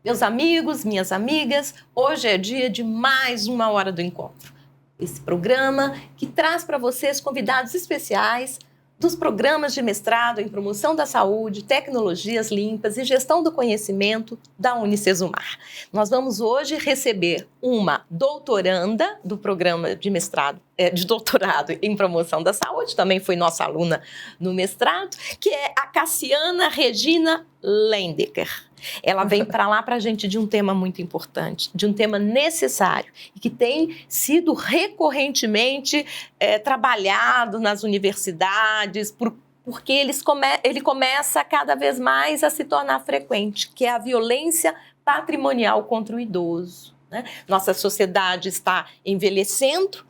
Meus amigos, minhas amigas, hoje é dia de mais uma Hora do Encontro. Esse programa que traz para vocês convidados especiais dos programas de mestrado em promoção da saúde, tecnologias limpas e gestão do conhecimento da Unicesumar. Nós vamos hoje receber uma doutoranda do programa de mestrado, de doutorado em promoção da saúde, também foi nossa aluna no mestrado, que é a Cassiana Regina Lendecker. Ela vem para lá para a gente de um tema muito importante, de um tema necessário e que tem sido recorrentemente trabalhado nas universidades, porque ele começa cada vez mais a se tornar frequente, que é a violência patrimonial contra o idoso, né? Nossa sociedade está envelhecendo,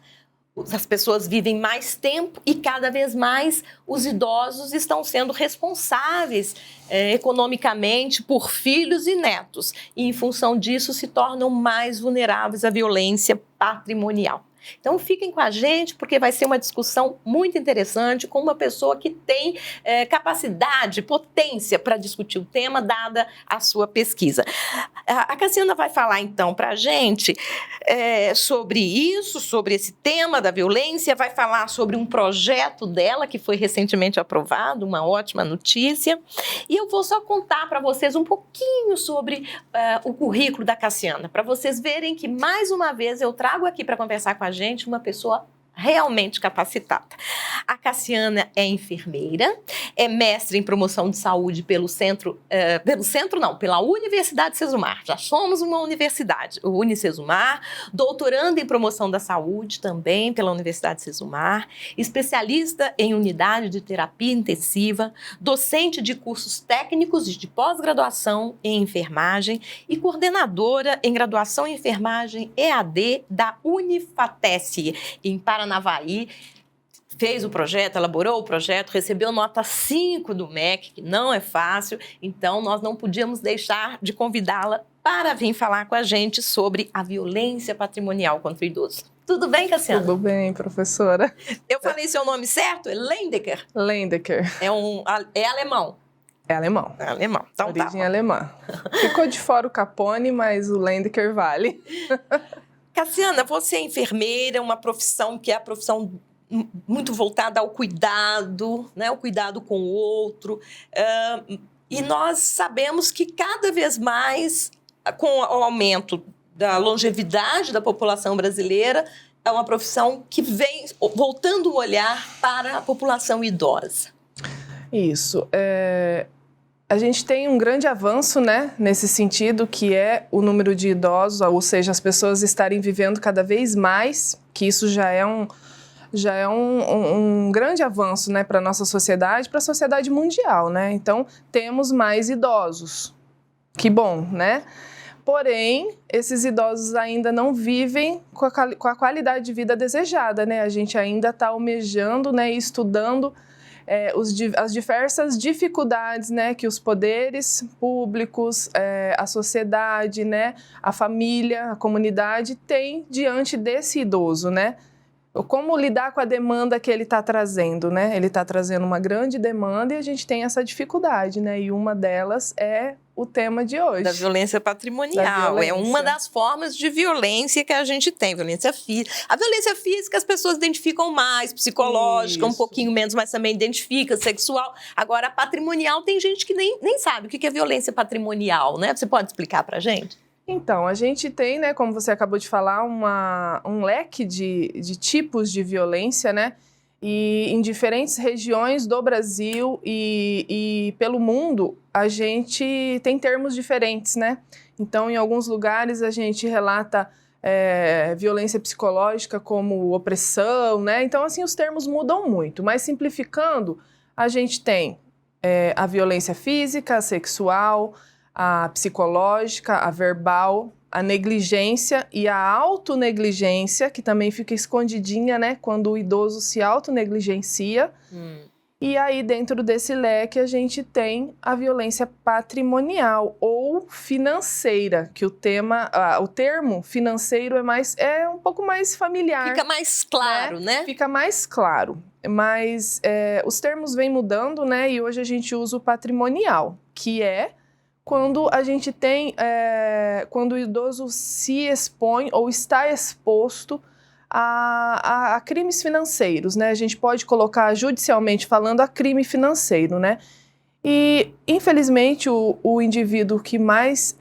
as pessoas vivem mais tempo e cada vez mais os idosos estão sendo responsáveis economicamente por filhos e netos. E, em função disso, se tornam mais vulneráveis à violência patrimonial. Então, fiquem com a gente, porque vai ser uma discussão muito interessante com uma pessoa que tem capacidade, potência para discutir o tema, dada a sua pesquisa. A Cassiana vai falar, então, para a gente sobre isso, sobre esse tema da violência, vai falar sobre um projeto dela que foi recentemente aprovado, uma ótima notícia. E eu vou só contar para vocês um pouquinho sobre o currículo da Cassiana, para vocês verem que, mais uma vez, eu trago aqui para conversar com a gente uma pessoa realmente capacitada. A Cassiana é enfermeira, é mestre em promoção de saúde pela Universidade Sesumar. Já somos uma universidade, o Unicesumar, doutoranda em promoção da saúde também pela Universidade Sesumar, especialista em unidade de terapia intensiva, docente de cursos técnicos e de pós-graduação em enfermagem e coordenadora em graduação em enfermagem EAD da Unifatesc, em Paranavaí. Fez o projeto, elaborou o projeto, recebeu nota 5 do MEC, que não é fácil, então nós não podíamos deixar de convidá-la para vir falar com a gente sobre a violência patrimonial contra o idoso. Tudo bem, Cassiana? Tudo bem, professora. Eu falei seu nome certo? É Lendecker? Lendecker. É alemão? É alemão. É alemão. Então, origem alemã. Ficou de fora o Capone, mas o Lendecker vale. Cassiana, você é enfermeira, uma profissão que é a profissão muito voltada ao cuidado, né? O cuidado com o outro. E nós sabemos que cada vez mais, com o aumento da longevidade da população brasileira, é uma profissão que vem voltando o olhar para a população idosa. Isso. A gente tem um grande avanço, né, nesse sentido, que é o número de idosos, ou seja, as pessoas estarem vivendo cada vez mais, que isso já é um grande avanço, né, para a nossa sociedade, para a sociedade mundial, né? Então, temos mais idosos. Que bom, né? Porém, esses idosos ainda não vivem com a qualidade de vida desejada, né? A gente ainda está almejando, né, e estudando as diversas dificuldades, né, que os poderes públicos, a sociedade, né, a família, a comunidade tem diante desse idoso, né? Como lidar com a demanda que ele está trazendo, né? Ele está trazendo uma grande demanda e a gente tem essa dificuldade, né? E uma delas é o tema de hoje. Da violência patrimonial. É uma das formas de violência que a gente tem, violência física. A violência física as pessoas identificam mais, psicológica, um pouquinho menos, mas também identifica, sexual. Agora, a patrimonial, tem gente que nem sabe o que é violência patrimonial, né? Você pode explicar pra gente? Então, a gente tem, né, como você acabou de falar, um leque de tipos de violência, né? E em diferentes regiões do Brasil e pelo mundo, a gente tem termos diferentes, né? Então, em alguns lugares, a gente relata violência psicológica como opressão, né? Então, assim, os termos mudam muito. Mas, simplificando, a gente tem a violência física, a sexual, a psicológica, a verbal, a negligência e a autonegligência, que também fica escondidinha, né, quando o idoso se autonegligencia. E aí, dentro desse leque, a gente tem a violência patrimonial ou financeira, que o termo financeiro é um pouco mais familiar. Fica mais claro, né? Fica mais claro. Mas os termos vêm mudando, né? E hoje a gente usa o patrimonial, que é quando a gente tem, quando o idoso se expõe ou está exposto a crimes financeiros, né? A gente pode colocar judicialmente falando a crime financeiro, né? E, infelizmente, o indivíduo que mais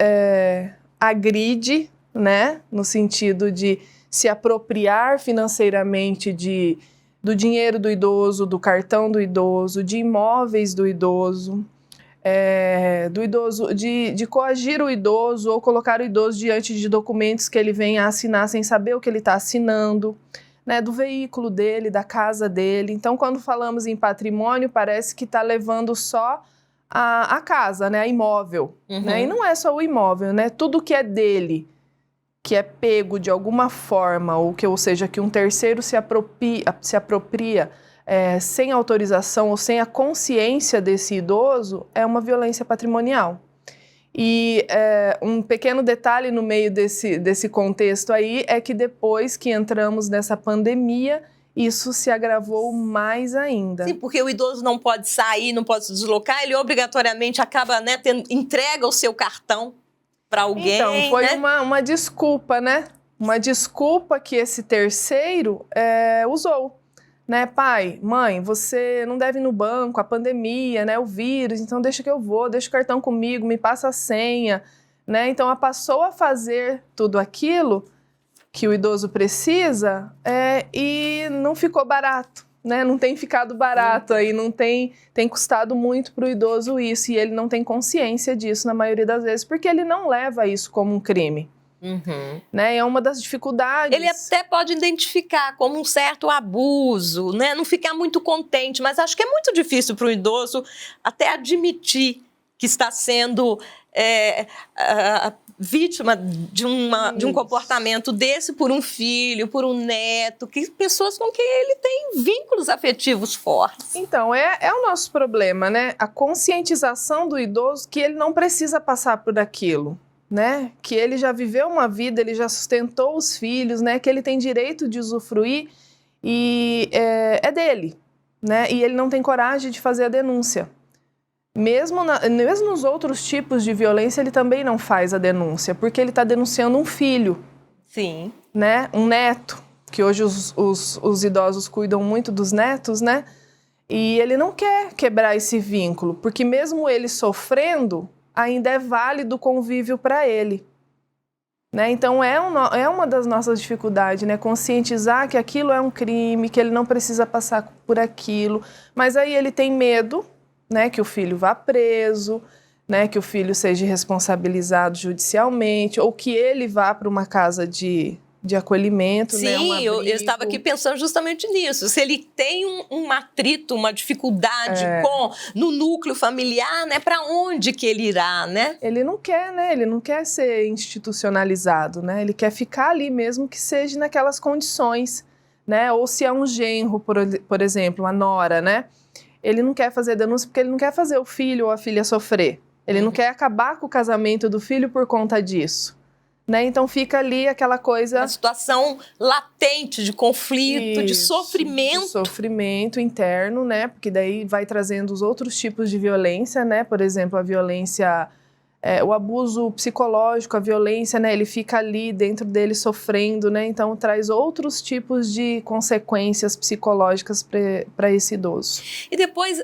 agride, né? No sentido de se apropriar financeiramente do dinheiro do idoso, do cartão do idoso, de imóveis do idoso, de coagir o idoso ou colocar o idoso diante de documentos que ele venha a assinar sem saber o que ele está assinando, né, do veículo dele, da casa dele. Então, quando falamos em patrimônio, parece que está levando só a casa, né, a imóvel. Né? E não é só o imóvel, né? Tudo que é dele, que é pego de alguma forma, ou seja, que um terceiro se apropria sem autorização ou sem a consciência desse idoso, é uma violência patrimonial. E um pequeno detalhe no meio desse contexto aí é que depois que entramos nessa pandemia, isso se agravou mais ainda. Sim, porque o idoso não pode sair, não pode se deslocar, ele obrigatoriamente acaba, né, entrega o seu cartão para alguém. Então, foi, né? uma desculpa, né? Uma desculpa que esse terceiro usou. Né, pai, mãe, você não deve ir no banco, a pandemia, né, o vírus, então deixa que eu vou, deixa o cartão comigo, me passa a senha, né? Então, ela passou a fazer tudo aquilo que o idoso precisa e não ficou barato, né? Não tem ficado barato aí, não tem custado muito para o idoso isso, e ele não tem consciência disso na maioria das vezes, porque ele não leva isso como um crime. Né? É uma das dificuldades. Ele até pode identificar como um certo abuso, né? Não ficar muito contente, mas acho que é muito difícil para o idoso até admitir que está sendo vítima de um comportamento desse por um filho, por um neto, pessoas com quem ele tem vínculos afetivos fortes. Então, é o nosso problema, né? A conscientização do idoso que ele não precisa passar por aquilo. Né? Que ele já viveu uma vida, ele já sustentou os filhos, né? Que ele tem direito de usufruir e é dele, né? E ele não tem coragem de fazer a denúncia. Mesmo nos outros tipos de violência, ele também não faz a denúncia, porque ele está denunciando um filho. Sim. Né? Um neto, que hoje os idosos cuidam muito dos netos, né? E ele não quer quebrar esse vínculo, porque mesmo ele sofrendo, ainda é válido o convívio para ele. Né? Então, é uma das nossas dificuldades, né? Conscientizar que aquilo é um crime, que ele não precisa passar por aquilo. Mas aí ele tem medo, né? Que o filho vá preso, né? Que o filho seja responsabilizado judicialmente, ou que ele vá para uma casa de acolhimento. Sim, né? Um eu estava aqui pensando justamente nisso. Se ele tem um atrito, uma dificuldade no núcleo familiar, né? Para onde que ele irá, né? Ele não quer, né? Ele não quer ser institucionalizado, né? Ele quer ficar ali mesmo que seja naquelas condições, né? Ou se é um genro, por exemplo, uma nora, né? Ele não quer fazer denúncia porque ele não quer fazer o filho ou a filha sofrer. Ele não quer acabar com o casamento do filho por conta disso. Né? Então fica ali aquela coisa... Uma situação latente de conflito, de sofrimento. De sofrimento interno, né? Porque daí vai trazendo os outros tipos de violência, né? Por exemplo, a violência, o abuso psicológico, a violência, né? Ele fica ali dentro dele sofrendo, né? Então traz outros tipos de consequências psicológicas para esse idoso. E depois,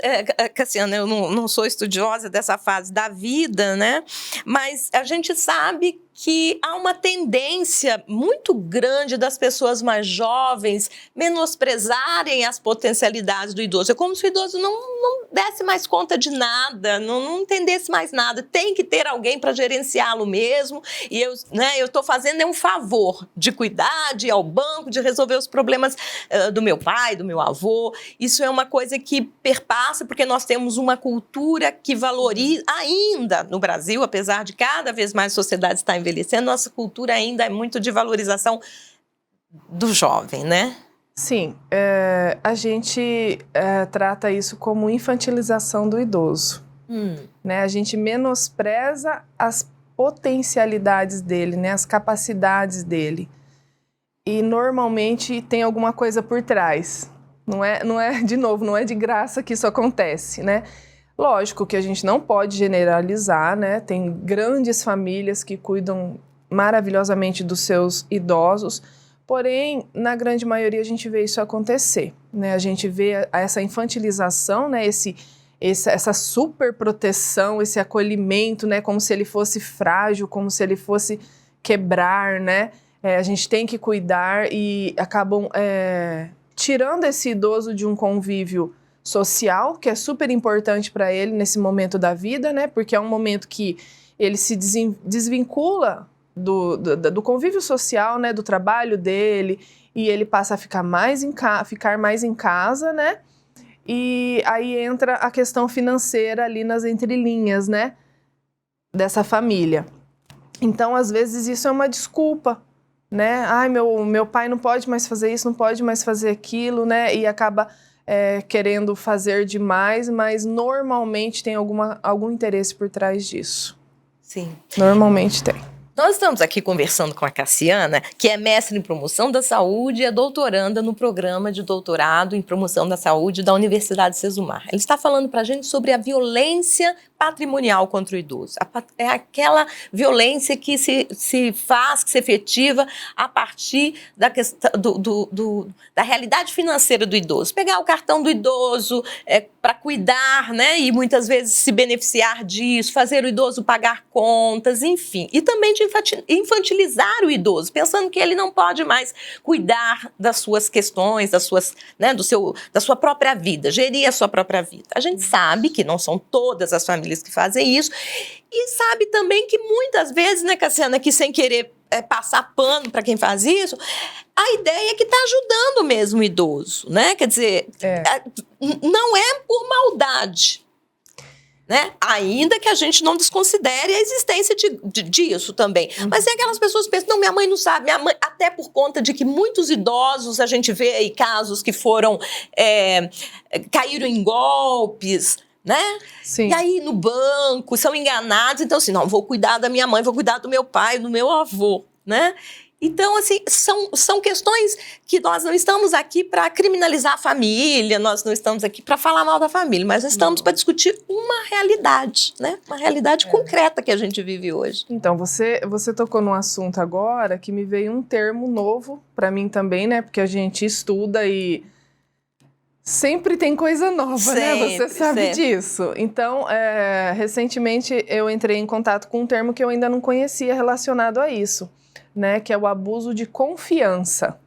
Cassiana, eu não sou estudiosa dessa fase da vida, né? Mas a gente sabe que há uma tendência muito grande das pessoas mais jovens menosprezarem as potencialidades do idoso. É como se o idoso não desse mais conta de nada, não entendesse mais nada. Tem que ter alguém para gerenciá-lo mesmo. E eu estou fazendo um favor de cuidar, de ir ao banco, de resolver os problemas do meu pai, do meu avô. Isso é uma coisa que perpassa, porque nós temos uma cultura que valoriza, ainda no Brasil, apesar de cada vez mais a sociedade estar envelhecendo, nossa cultura ainda é muito de valorização do jovem, né? Sim, a gente trata isso como infantilização do idoso. Né? A gente menospreza as potencialidades dele, né? As capacidades dele. E normalmente tem alguma coisa por trás. Não é, de novo, não é de graça que isso acontece, né? Lógico que a gente não pode generalizar, né? Tem grandes famílias que cuidam maravilhosamente dos seus idosos, porém, na grande maioria a gente vê isso acontecer, né? A gente vê essa infantilização, né? Essa super proteção, esse acolhimento, né? Como se ele fosse frágil, como se ele fosse quebrar, né? A gente tem que cuidar e acabam tirando esse idoso de um convívio social, que é super importante para ele nesse momento da vida, né? Porque é um momento que ele se desvincula do convívio social, né? Do trabalho dele, e ele passa a ficar mais em casa, né? E aí entra a questão financeira ali nas entrelinhas, né? Dessa família. Então, às vezes, isso é uma desculpa, né? Ai, meu pai não pode mais fazer isso, não pode mais fazer aquilo, né? E acaba querendo fazer demais, mas normalmente tem algum interesse por trás disso. Sim. Normalmente tem. Nós estamos aqui conversando com a Cassiana, que é mestre em promoção da saúde e é doutoranda no programa de doutorado em promoção da saúde da Universidade Sesumar. Ela está falando para a gente sobre a violência patrimonial contra o idoso. É aquela violência que se faz, que se efetiva a partir da questão da realidade financeira do idoso. Pegar o cartão do idoso para cuidar, né, e muitas vezes se beneficiar disso, fazer o idoso pagar contas, enfim. E também de infantilizar o idoso, pensando que ele não pode mais cuidar das suas questões, da sua própria vida, gerir a sua própria vida. A gente sabe que não são todas as famílias que fazem isso, e sabe também que muitas vezes, né, Cassiana, que sem querer passar pano para quem faz isso, a ideia é que está ajudando mesmo o idoso, né? Quer dizer, não é por maldade, né? Ainda que a gente não desconsidere a existência disso também. Mas tem aquelas pessoas que pensam, não, minha mãe não sabe, minha mãe, até por conta de que muitos idosos, a gente vê aí casos que caíram em golpes, né? Sim. E aí no banco, são enganados, então assim, não, vou cuidar da minha mãe, vou cuidar do meu pai, do meu avô, né? Então, assim, são questões que nós não estamos aqui para criminalizar a família, nós não estamos aqui para falar mal da família, mas nós estamos para discutir uma realidade, né? Uma realidade concreta que a gente vive hoje. Então, você tocou num assunto agora que me veio um termo novo para mim também, né? Porque a gente estuda e sempre tem coisa nova, né? Você sabe disso. Então, recentemente eu entrei em contato com um termo que eu ainda não conhecia relacionado a isso, né? Que é o abuso de confiança,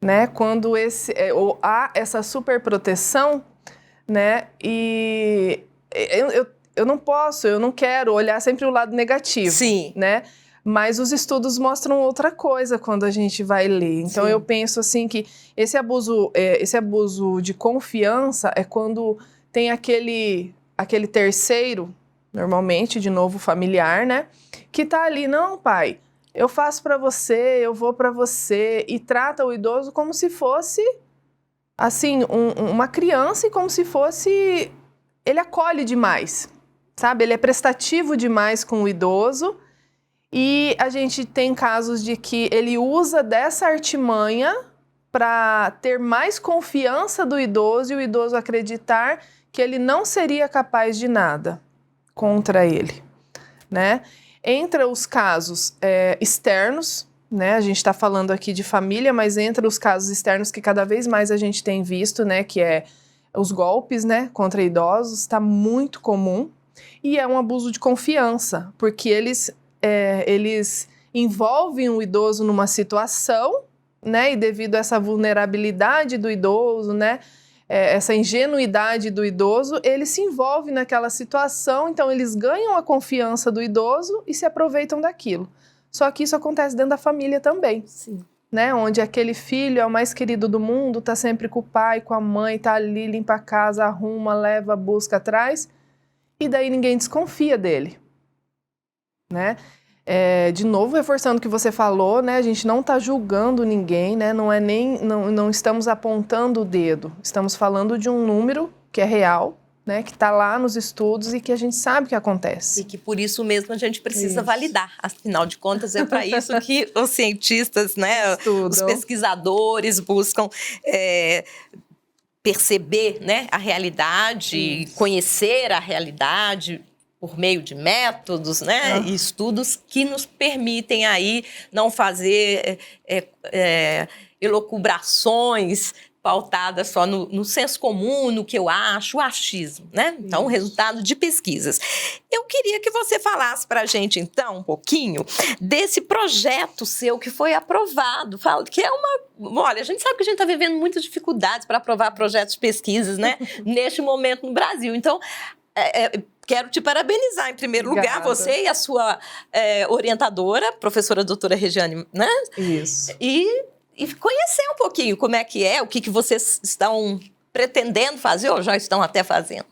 né? Quando há essa superproteção, né? E eu não quero olhar sempre o lado negativo, sim, né? Mas os estudos mostram outra coisa quando a gente vai ler. Então, eu penso assim que esse abuso de confiança é quando tem aquele terceiro, normalmente, de novo, familiar, né? Que tá ali, não, pai, eu faço para você, eu vou para você, e trata o idoso como se fosse, assim, uma criança e como se fosse... Ele acolhe demais, sabe? Ele é prestativo demais com o idoso. E a gente tem casos de que ele usa dessa artimanha para ter mais confiança do idoso e o idoso acreditar que ele não seria capaz de nada contra ele, né? Entre os casos externos, né? A gente está falando aqui de família, mas entre os casos externos que cada vez mais a gente tem visto, né? Que é os golpes, né? Contra idosos, está muito comum. E é um abuso de confiança, porque eles envolvem o idoso numa situação, né? E devido a essa vulnerabilidade do idoso, né? Essa ingenuidade do idoso, ele se envolve naquela situação, então eles ganham a confiança do idoso e se aproveitam daquilo. Só que isso acontece dentro da família também. Sim. Né? Onde aquele filho é o mais querido do mundo, tá sempre com o pai, com a mãe, tá ali, limpa a casa, arruma, leva, busca, traz, e daí ninguém desconfia dele. Né? De novo, reforçando o que você falou, né? A gente não está julgando ninguém, né? Não estamos apontando o dedo. Estamos falando de um número que é real, né? Que está lá nos estudos e que a gente sabe que acontece. E que por isso mesmo a gente precisa validar. Afinal de contas, é para isso que os cientistas, né? Os pesquisadores buscam perceber, né, a realidade, conhecer a realidade por meio de métodos, né, e estudos que nos permitem aí não fazer elucubrações pautadas só no senso comum, no que eu acho, o achismo, né? Então, resultado de pesquisas. Eu queria que você falasse para a gente, então, um pouquinho desse projeto seu que foi aprovado, que é olha, a gente sabe que a gente está vivendo muitas dificuldades para aprovar projetos de pesquisas, né, neste momento no Brasil. Então, quero te parabenizar, em primeiro lugar, você e a sua orientadora, professora doutora Regiane, né? Isso. E conhecer um pouquinho como é, o que vocês estão pretendendo fazer ou já estão até fazendo.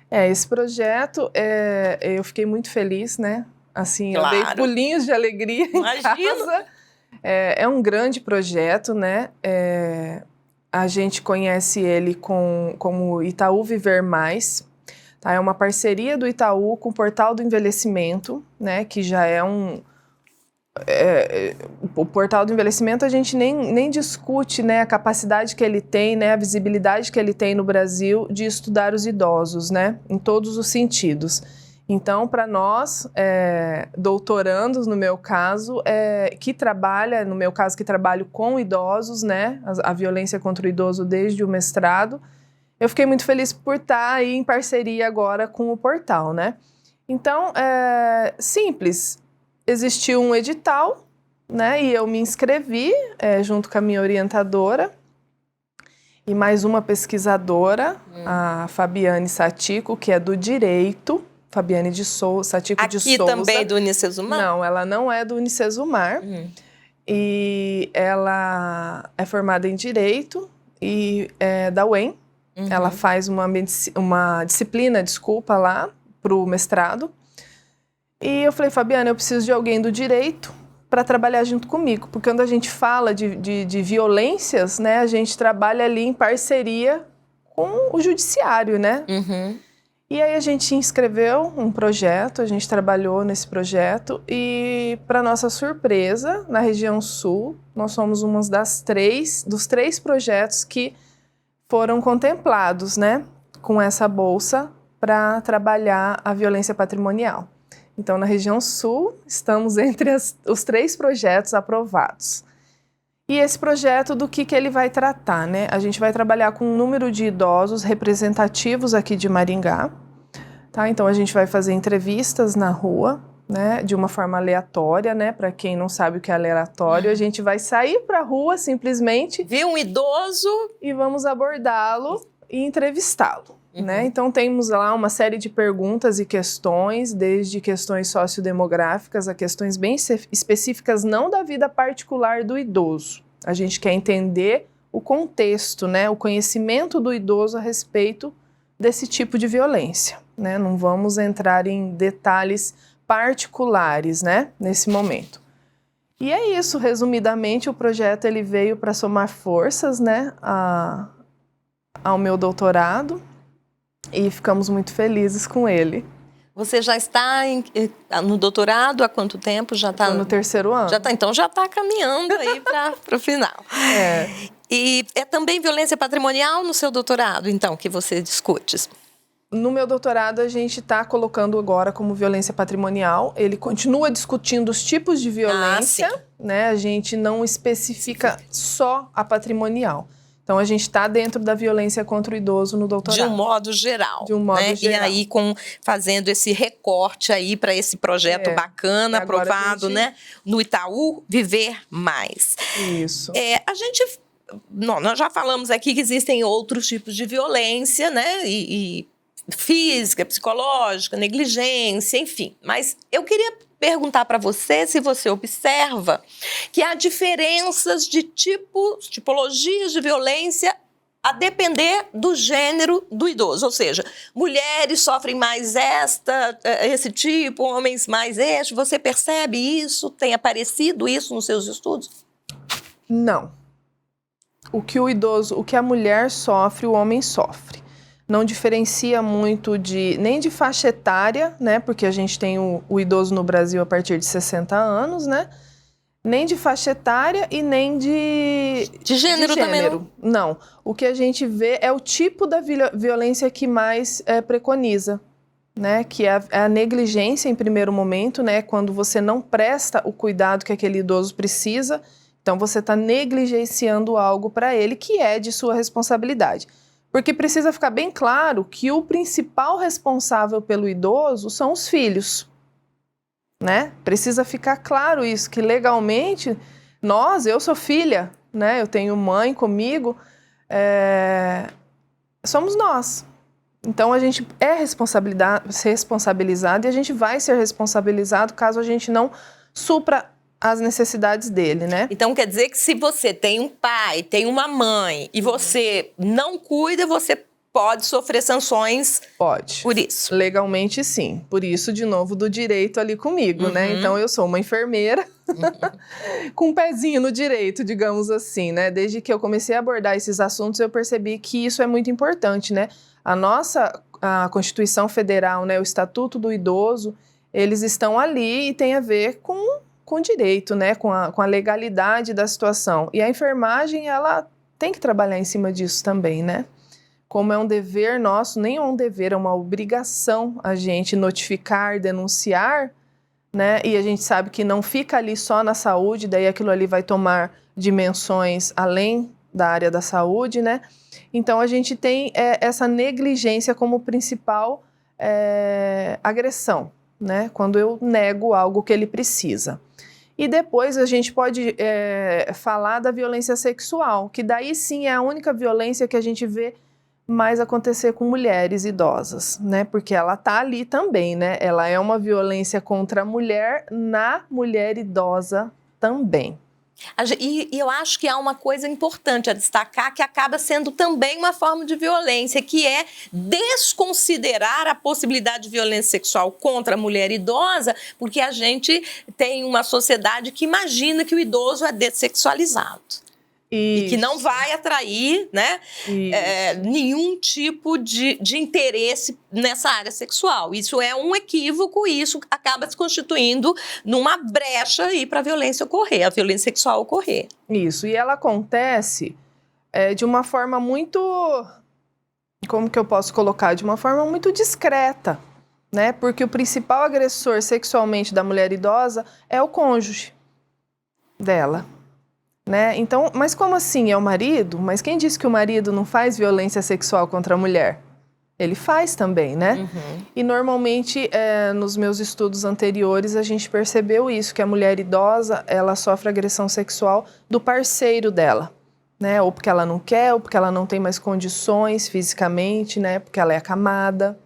Esse projeto, eu fiquei muito feliz, né? Assim, claro. Eu dei pulinhos de alegria em casa. É um grande projeto, né? A gente conhece ele como Itaú Viver Mais. Tá? É uma parceria do Itaú com o Portal do Envelhecimento, né? Que já é o Portal do Envelhecimento, a gente nem discute, né, a capacidade que ele tem, né, a visibilidade que ele tem no Brasil de estudar os idosos, né, em todos os sentidos. Então, para nós, doutorandos, no meu caso, que trabalho com idosos, né, a violência contra o idoso desde o mestrado, eu fiquei muito feliz por estar aí em parceria agora com o portal, né. Então, simples. Existiu um edital, né, e eu me inscrevi junto com a minha orientadora e mais uma pesquisadora, a Fabiane Satico, que é do Direito, Fabiane de Souza, Satico de Souza. Aqui também do Unicesumar? Não, ela não é do Unicesumar. E ela é formada em Direito e é da UEM. Ela faz uma disciplina, lá para o mestrado. E eu falei, Fabiana, eu preciso de alguém do direito para trabalhar junto comigo, porque quando a gente fala de violências, né, a gente trabalha ali em parceria com o judiciário, né? E aí a gente inscreveu um projeto, a gente trabalhou nesse projeto e, para nossa surpresa, na região sul, nós somos uma dos três projetos que foram contemplados, né, com essa bolsa para trabalhar a violência patrimonial. Então, na região sul, estamos entre os 3 projetos aprovados. E esse projeto, do que ele vai tratar, né? A gente vai trabalhar com um número de idosos representativos aqui de Maringá, tá? Então, a gente vai fazer entrevistas na rua, né? De uma forma aleatória, né? Para quem não sabe o que é aleatório, a gente vai sair para a rua, simplesmente... Ver um idoso... E vamos abordá-lo e entrevistá-lo. Né? Então, temos lá uma série de perguntas e questões, desde questões sociodemográficas a questões bem específicas, não da vida particular do idoso. A gente quer entender o contexto, né? O conhecimento do idoso a respeito desse tipo de violência. Né? Não vamos entrar em detalhes particulares, né? Nesse momento. E é isso, resumidamente, o projeto ele veio para somar forças, né? Ao meu doutorado. E ficamos muito felizes com ele. Você já está no doutorado há quanto tempo? Já está no 3º ano. Então já está caminhando aí para o final. E é também violência patrimonial no seu doutorado, então, que você discute? No meu doutorado, a gente está colocando agora como violência patrimonial. Ele continua discutindo os tipos de violência, né? A gente não especifica só a patrimonial. Então, a gente está dentro da violência contra o idoso no doutorado. De um modo geral. De um modo geral. E aí, fazendo esse recorte aí para esse projeto bacana, aprovado, né? No Itaú Viver Mais. Isso. Nós já falamos aqui que existem outros tipos de violência, né? E física, psicológica, negligência, enfim. Mas eu queria perguntar para você se você observa que há diferenças de tipologias de violência a depender do gênero do idoso. Ou seja, mulheres sofrem mais esse tipo, homens mais este. Você percebe isso? Tem aparecido isso nos seus estudos? Não. O que a mulher sofre, o homem sofre. Não diferencia muito nem de faixa etária, né? Porque a gente tem o idoso no Brasil a partir de 60 anos, né? Nem de faixa etária e nem de gênero também não? Não. O que a gente vê é o tipo da violência que mais preconiza, né? Que é a negligência em primeiro momento, né? Quando você não presta o cuidado que aquele idoso precisa, então você está negligenciando algo para ele que é de sua responsabilidade. Porque precisa ficar bem claro que o principal responsável pelo idoso são os filhos. Né? Precisa ficar claro isso, que legalmente eu sou filha, né? Eu tenho mãe comigo, somos nós. Então a gente é responsabilizado e a gente vai ser responsabilizado caso a gente não supra as necessidades dele, né? Então quer dizer que se você tem um pai, tem uma mãe e você não cuida, você pode sofrer sanções. Pode. Por isso. Legalmente, sim. Por isso, de novo, do direito ali comigo, né? Então, eu sou uma enfermeira com um pezinho no direito, digamos assim, né? Desde que eu comecei a abordar esses assuntos, eu percebi que isso é muito importante, né? A Constituição Federal, né? O Estatuto do Idoso, eles estão ali e tem a ver com direito, né? Com a legalidade da situação. E a enfermagem, ela tem que trabalhar em cima disso também, né? Como é um dever nosso, nem é um dever, é uma obrigação a gente notificar, denunciar, né? E a gente sabe que não fica ali só na saúde, daí aquilo ali vai tomar dimensões além da área da saúde, né? Então a gente tem essa negligência como principal agressão, né? Quando eu nego algo que ele precisa. E depois a gente pode falar da violência sexual, que daí sim é a única violência que a gente vê mais acontecer com mulheres idosas, né? Porque ela tá ali também, né? Ela é uma violência contra a mulher na mulher idosa também. E eu acho que há uma coisa importante a destacar que acaba sendo também uma forma de violência, que é desconsiderar a possibilidade de violência sexual contra a mulher idosa, porque a gente tem uma sociedade que imagina que o idoso é dessexualizado. Isso. E que não vai atrair, né, nenhum tipo de interesse nessa área sexual. Isso é um equívoco e isso acaba se constituindo numa brecha para a violência sexual ocorrer. Isso, e ela acontece de uma forma muito, como que eu posso colocar? De uma forma muito discreta, né? Porque o principal agressor sexualmente da mulher idosa é o cônjuge dela. Né? Então, mas como assim? É o marido? Mas quem disse que o marido não faz violência sexual contra a mulher? Ele faz também, né? E normalmente, nos meus estudos anteriores, a gente percebeu isso, que a mulher idosa, ela sofre agressão sexual do parceiro dela, né? Ou porque ela não quer, ou porque ela não tem mais condições fisicamente, né? Porque ela é acamada.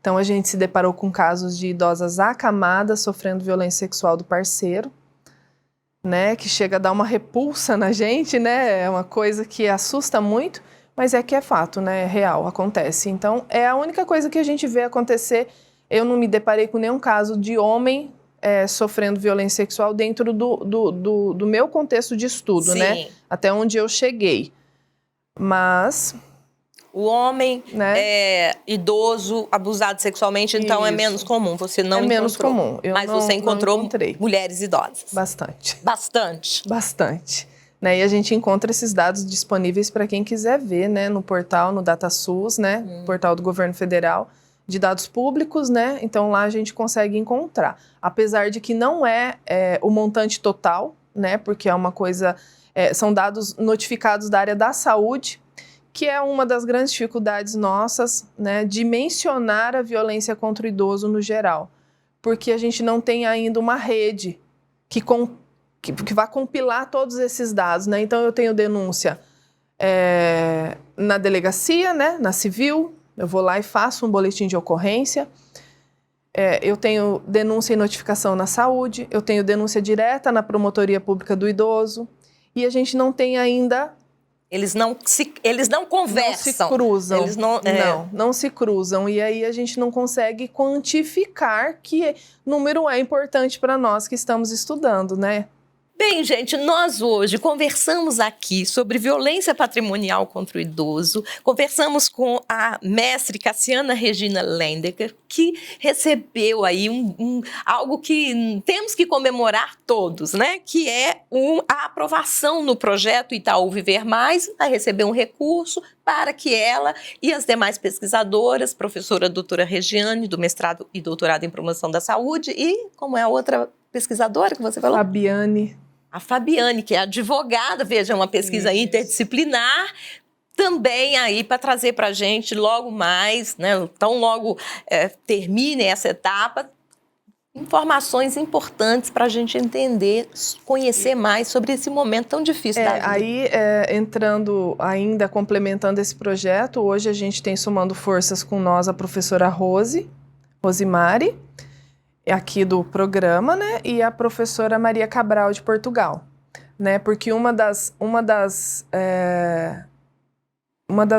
Então, a gente se deparou com casos de idosas acamadas sofrendo violência sexual do parceiro. Né, que chega a dar uma repulsa na gente, né, é uma coisa que assusta muito, mas que é fato, né, é real, acontece. Então, é a única coisa que a gente vê acontecer. Eu não me deparei com nenhum caso de homem sofrendo violência sexual dentro do meu contexto de estudo, Sim. né, até onde eu cheguei. Mas... O homem idoso, abusado sexualmente, então é menos comum. Você não encontrou. É menos comum. Mas você encontrou mulheres idosas. Bastante. Bastante? Bastante. Né? E a gente encontra esses dados disponíveis para quem quiser ver, né? No portal, no DataSUS, né? Portal do Governo Federal, de dados públicos, né? Então lá a gente consegue encontrar. Apesar de que não é o montante total, né? Porque é uma coisa... são dados notificados da área da saúde, que é uma das grandes dificuldades nossas, né, de mencionar a violência contra o idoso no geral, porque a gente não tem ainda uma rede que vá compilar todos esses dados, né? Então eu tenho denúncia na delegacia, né, na civil, eu vou lá e faço um boletim de ocorrência, eu tenho denúncia e notificação na saúde, eu tenho denúncia direta na Promotoria Pública do Idoso, e a gente não tem ainda... Eles não conversam. Não se cruzam. Eles não se cruzam. E aí a gente não consegue quantificar que número é importante para nós que estamos estudando, né? Bem, gente, nós hoje conversamos aqui sobre violência patrimonial contra o idoso, conversamos com a mestre Cassiana Regina Lendecker, que recebeu aí algo que temos que comemorar todos, né? Que é a aprovação no projeto Itaú Viver Mais, vai receber um recurso para que ela e as demais pesquisadoras, professora doutora Regiane, do mestrado e doutorado em promoção da saúde, e como é a outra pesquisadora que você falou? Fabiane. A Fabiane, que é advogada, veja, uma pesquisa interdisciplinar, também aí para trazer para a gente logo mais, né, tão logo termine essa etapa, informações importantes para a gente entender, conhecer mais sobre esse momento tão difícil da vida. Aí, entrando ainda, complementando esse projeto, hoje a gente tem somando forças com nós a professora Rosimari, aqui do programa, né, e a professora Maria Cabral de Portugal, né, porque uma das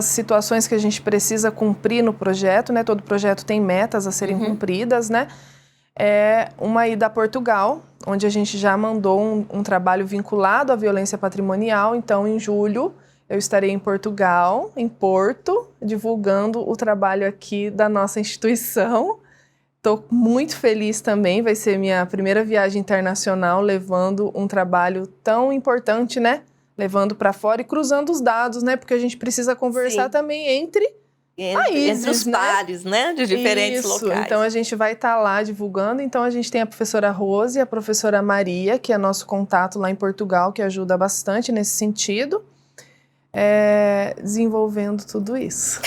situações que a gente precisa cumprir no projeto, né, todo projeto tem metas a serem cumpridas, né, é uma ida a Portugal, onde a gente já mandou um trabalho vinculado à violência patrimonial. Então, em julho, eu estarei em Portugal, em Porto, divulgando o trabalho aqui da nossa instituição. Estou muito feliz também, vai ser minha primeira viagem internacional levando um trabalho tão importante, né? Levando para fora e cruzando os dados, né? Porque a gente precisa conversar também entre países, entre os pares, né? De diferentes locais. Então a gente vai estar lá divulgando. Então a gente tem a professora Rose e a professora Maria, que é nosso contato lá em Portugal, que ajuda bastante nesse sentido, desenvolvendo tudo isso.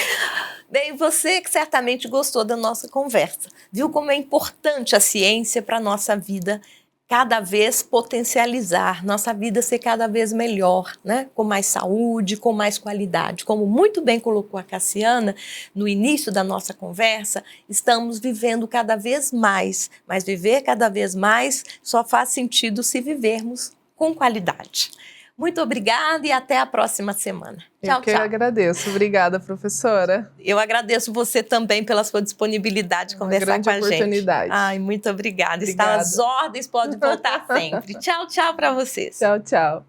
Bem, você que certamente gostou da nossa conversa, viu como é importante a ciência para a nossa vida cada vez potencializar, nossa vida ser cada vez melhor, né? Com mais saúde, com mais qualidade. Como muito bem colocou a Cassiana no início da nossa conversa, estamos vivendo cada vez mais, mas viver cada vez mais só faz sentido se vivermos com qualidade. Muito obrigada e até a próxima semana. Tchau, tchau. Eu agradeço. Obrigada, professora. Eu agradeço você também pela sua disponibilidade de conversar com a gente. Oportunidade. Ai, muito obrigada. Está às ordens, pode voltar sempre. Tchau, tchau para vocês. Tchau, tchau.